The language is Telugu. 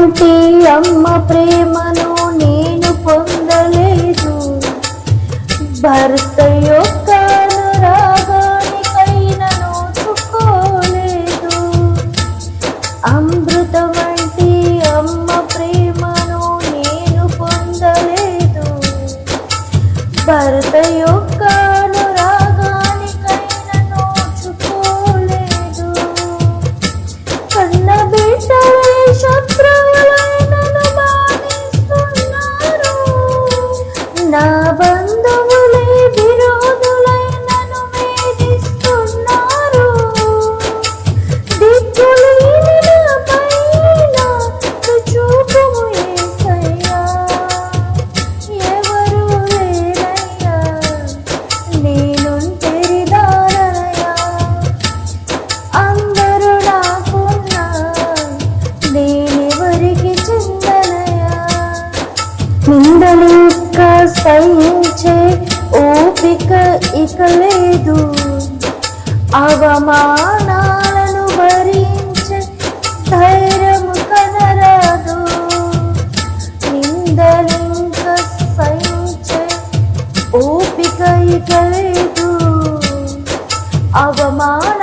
వంటి అమ్మ ప్రేమను నేను పొందలేదు. భర్త యొక్క అనురాగానికైనా నోచుకోలేదు. అమృత వంటి అమ్మ ప్రేమను నేను పొందలేదు. భర్త యొక్క అనురాగానికైనా నోచుకోలేదు. కన్న బిడ్డలే శత్రువులైనను బాధిస్తున్నారు. నా బంధువులే విరోధులైనను వేధిస్తున్నారు. దిక్కులేని నాపైన చూపుము యేసయ్యా. ఎవరు లేరయ్యా, నేనుంటరి దానయ్యా. అందరూ నాకున్నా, నేనెవరికి చెందనయ్యా. నిందలింక సహించే ఓపిక ఇక లేదు. అవమానాలను భరించే ధైర్యము కనరాదు. నిందలింక సహించే ఓపిక ఇక లేదు. అవమాన